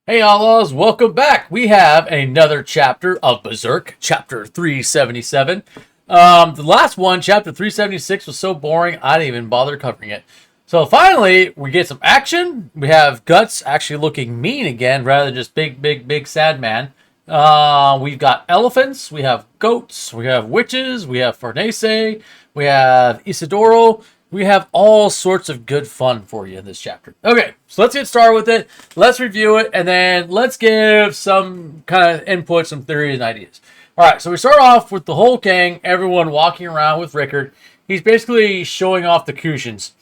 Hey Outlaws, welcome back. We have another chapter of Berserk, chapter 377. The last one, chapter 376, was so boring, I didn't even bother covering it. So finally, we get some action. We have Guts actually looking mean again, rather than just big sad man. We've got elephants, we have goats, we have witches, we have Farnese, we have Isidoro. We have all sorts of good fun for you in this chapter. Okay, so let's get started with it. Let's review it, and then let's give some kind of input, some theories and ideas. All right, so we start off with the whole gang, everyone walking around with Rickard. He's basically showing off the cushions.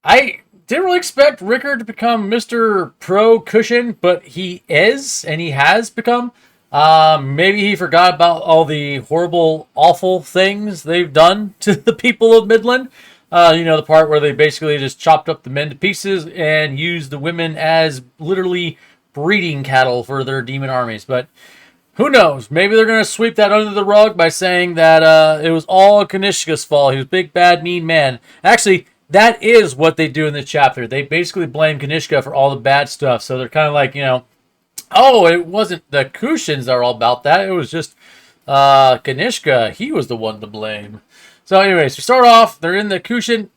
I didn't really expect Rickard to become Mr. Pro Cushion, but he is, and he has become. Maybe he forgot about all the horrible, awful things they've done to the people of Midland. The part where they basically just chopped up the men to pieces and used the women as literally breeding cattle for their demon armies. But who knows? Maybe they're going to sweep that under the rug by saying that it was all Kanishka's fault. He was a big, bad, mean man. Actually, that is what they do in this chapter. They basically blame Kanishka for all the bad stuff. So they're kind of like, oh, it wasn't the Kushins that are all about that. It was just Kanishka. He was the one to blame. So anyways, we start off, they're in the Kushin.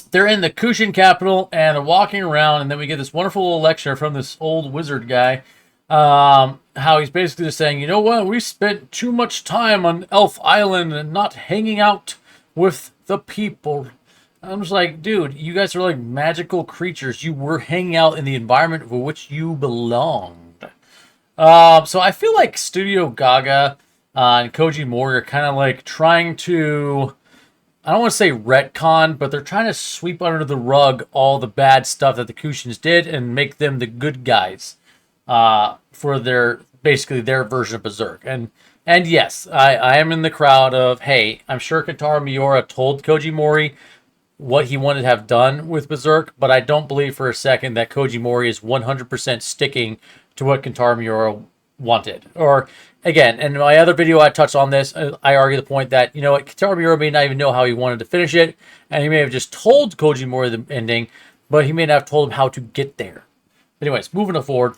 They're in the Kushin capital, and they're walking around, and then we get this wonderful little lecture from this old wizard guy. How he's basically just saying, you know what, we spent too much time on Elf Island and not hanging out with the people. I'm just like, dude, you guys are like magical creatures. You were hanging out in the environment for which you belonged. So I feel like Studio Gaga and Koji Mori are kind of like trying to, I don't want to say retcon, but they're trying to sweep under the rug all the bad stuff that the Kushins did and make them the good guys for basically their version of Berserk. And yes, I am in the crowd of, hey, I'm sure Kentaro Miura told Koji Mori what he wanted to have done with Berserk, but I don't believe for a second that Koji Mori is 100% sticking to what Kentaro Miura wanted. Or again, in my other video I touched on this, I argue the point that, Kentaro Miura may not even know how he wanted to finish it, and he may have just told Koji Mori the ending, but he may not have told him how to get there. Anyways, moving forward.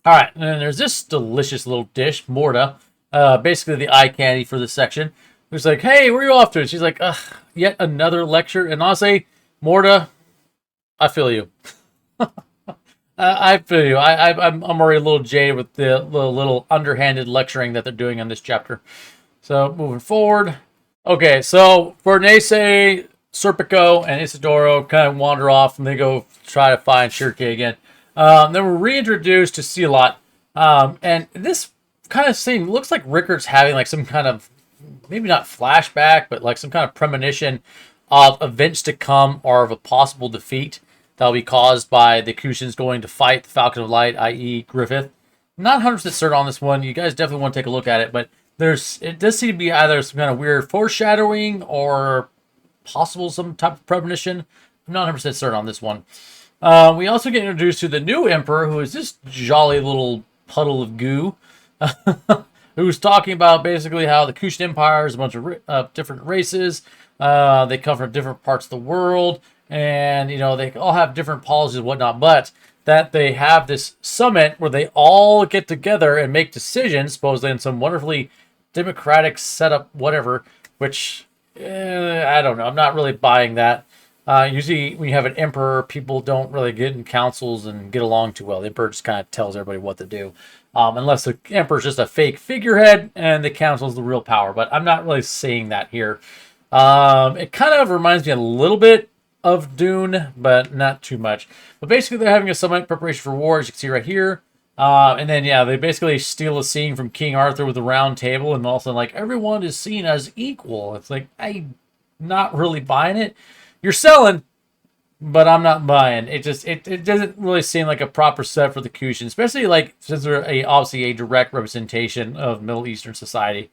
Alright, and then there's this delicious little dish, Morta, basically the eye candy for this section. Who's like, hey, where are you off to? And she's like, ugh, yet another lecture. And honestly, Morta, I feel you. I feel you. I'm already a little jaded with the little underhanded lecturing that they're doing on this chapter. So moving forward. Okay, so Fornese, Serpico, and Isidoro kind of wander off and they go try to find Shirke again. Then we're reintroduced to Sealot. And this kind of scene looks like Rickard's having like some kind of, maybe not flashback, but like some kind of premonition of events to come or of a possible defeat that'll be caused by the Kushins going to fight the Falcon of Light, i.e. Griffith. Not 100% certain on this one. You guys definitely want to take a look at it, but it does seem to be either some kind of weird foreshadowing or possible some type of premonition. I'm not 100% certain on this one. We also get introduced to the new Emperor, who is this jolly little puddle of goo, who's talking about basically how the Kushin Empire is a bunch of different races. They come from different parts of the world. And, they all have different policies and whatnot, but that they have this summit where they all get together and make decisions, supposedly in some wonderfully democratic setup, whatever, which, I don't know. I'm not really buying that. Usually when you have an emperor, people don't really get in councils and get along too well. The emperor just kind of tells everybody what to do. Unless the emperor's just a fake figurehead and the council's the real power. But I'm not really seeing that here. It kind of reminds me a little bit of Dune, but not too much. But basically, they're having a summit preparation for war, as you can see right here. And then, yeah, they basically steal a scene from King Arthur with the round table, and also, like, everyone is seen as equal. It's like, I'm not really buying it. You're selling, but I'm not buying. It doesn't really seem like a proper set for the Kushin, especially, like, since they're obviously a direct representation of Middle Eastern society.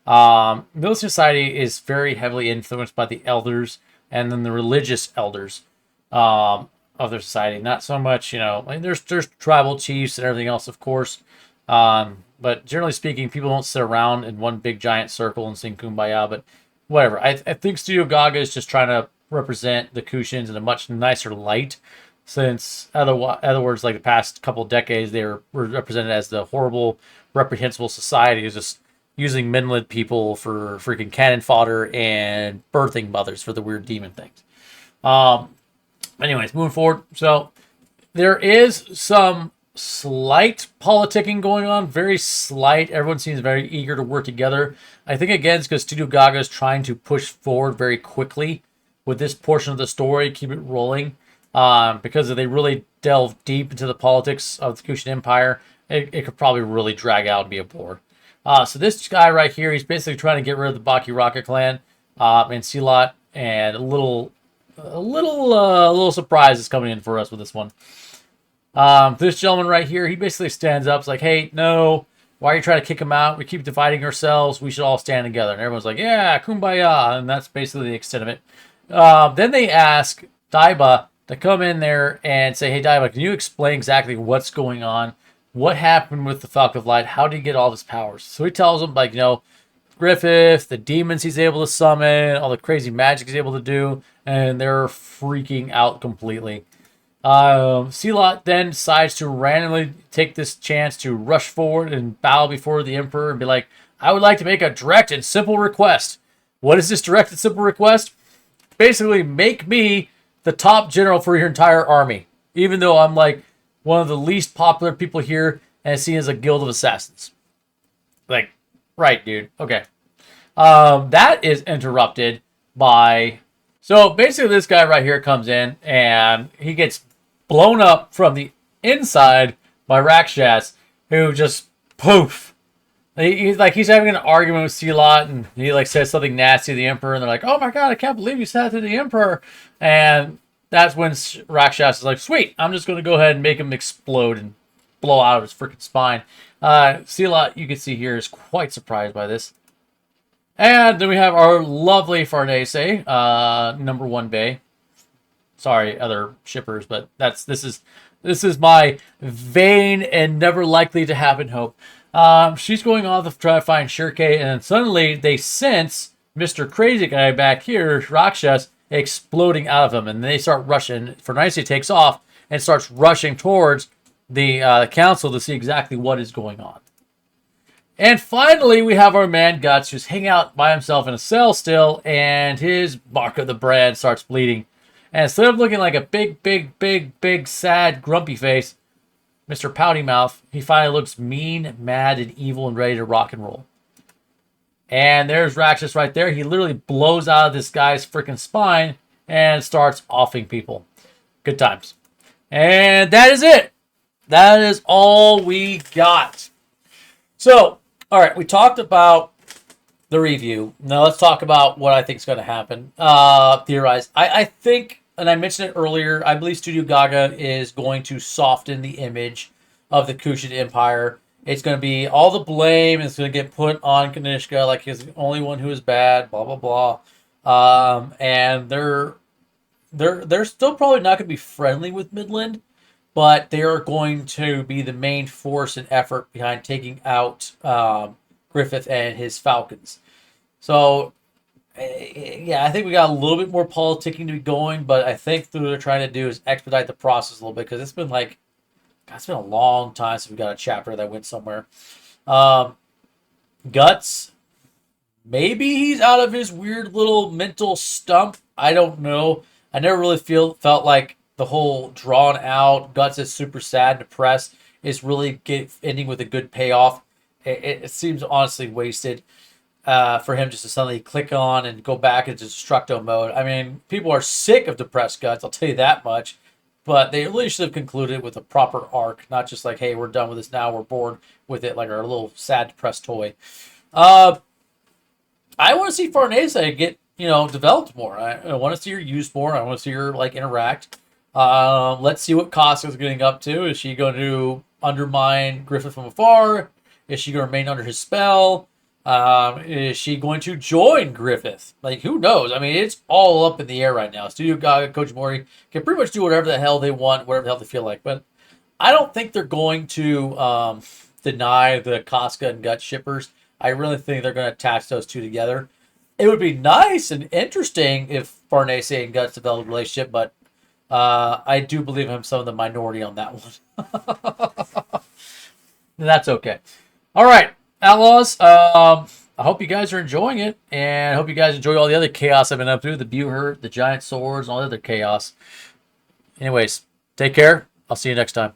Middle Eastern society is very heavily influenced by the elders, and then the religious elders of their society. Not so much, there's tribal chiefs and everything else, of course. But generally speaking, people don't sit around in one big giant circle and sing Kumbaya. But whatever. I think Studio Gaga is just trying to represent the Kushins in a much nicer light since other words, like the past couple of decades, they were represented as the horrible, reprehensible society, is just using Midland people for freaking cannon fodder and birthing mothers for the weird demon things. Anyways, moving forward. So there is some slight politicking going on, very slight. Everyone seems very eager to work together. I think, again, it's because Studio Gaga is trying to push forward very quickly with this portion of the story, keep it rolling. Because if they really delve deep into the politics of the Kushan Empire, it could probably really drag out and be a bore. So this guy right here, he's basically trying to get rid of the Baki Rocket clan and Sealot, and a little surprise is coming in for us with this one. This gentleman right here, he basically stands up. It's like, hey, no, why are you trying to kick him out? We keep dividing ourselves. We should all stand together. And everyone's like, yeah, kumbaya. And that's basically the extent of it. Then they ask Daiba to come in there and say, hey, Daiba, can you explain exactly what's going on? What happened with the Falcon of Light? How did he get all his powers? So he tells them, like, Griffith, the demons he's able to summon, all the crazy magic he's able to do, and they're freaking out completely. Sealot then decides to randomly take this chance to rush forward and bow before the Emperor and be like, I would like to make a direct and simple request. What is this direct and simple request? Basically, make me the top general for your entire army, even though I'm like one of the least popular people here and seen as a guild of assassins. Like, right, dude. Okay. That is interrupted by... So basically this guy right here comes in and he gets blown up from the inside by Rakshas, who just poof. He's having an argument with Sealot, and he like says something nasty to the Emperor, and they're like, oh my god, I can't believe you said that to the Emperor. And that's when Rakshas is like, sweet, I'm just going to go ahead and make him explode and blow out his freaking spine. Sealot, you can see here, is quite surprised by this. And then we have our lovely Farnese, number 1 Bay. Sorry, other shippers, but this is my vain and never likely to happen hope. She's going off to try to find Shirke, and suddenly they sense Mr. Crazy Guy back here, Rakshas, exploding out of him, and they start rushing. Farnese takes off and starts rushing towards the council to see exactly what is going on. And finally, we have our man Guts, who's hanging out by himself in a cell still, and his mark of the brand starts bleeding. And instead of looking like a big, sad, grumpy face, Mr. Pouty Mouth, he finally looks mean, mad, and evil and ready to rock and roll. And there's Rakshas right there. He literally blows out of this guy's freaking spine and starts offing people. Good times. And that is it. That is all we got. So, all right, we talked about the review. Now let's talk about what I think is going to happen. Theorize. I think, and I mentioned it earlier, I believe Studio Gaga is going to soften the image of the Kushan Empire. It's going to be all the blame is going to get put on Kanishka, like he's the only one who is bad, blah, blah, blah. And they're still probably not going to be friendly with Midland, but they are going to be the main force and effort behind taking out Griffith and his Falcons. So, yeah, I think we got a little bit more politicking to be going, but I think what they're trying to do is expedite the process a little bit, because it's been like, God, it's been a long time since we got a chapter that went somewhere. Guts, maybe he's out of his weird little mental stump. I don't know. I never really felt like the whole drawn out Guts is super sad, depressed is really ending with a good payoff. It seems honestly wasted for him just to suddenly click on and go back into destructo mode. I mean, people are sick of depressed Guts, I'll tell you that much. But they really should have concluded with a proper arc, not just like, hey, we're done with this now, we're bored with it, like our little sad, depressed toy. I want to see Farnese get, developed more. I want to see her used more. I want to see her, interact. Let's see what Casca's getting up to. Is she going to undermine Griffith from afar? Is she going to remain under his spell? Is she going to join Griffith? Who knows? I mean, it's all up in the air right now. Studio Gaga, Coach Mori can pretty much do whatever the hell they want, whatever the hell they feel like. But I don't think they're going to deny the Casca and Guts shippers. I really think they're going to attach those two together. It would be nice and interesting if Farnese and Guts developed a relationship, but I do believe I'm some of the minority on that one. That's okay. All right, Outlaws. I hope you guys are enjoying it, and I hope you guys enjoy all the other chaos I've been up through, the Buhurt, the giant swords, and all the other chaos. Anyways, take care. I'll see you next time.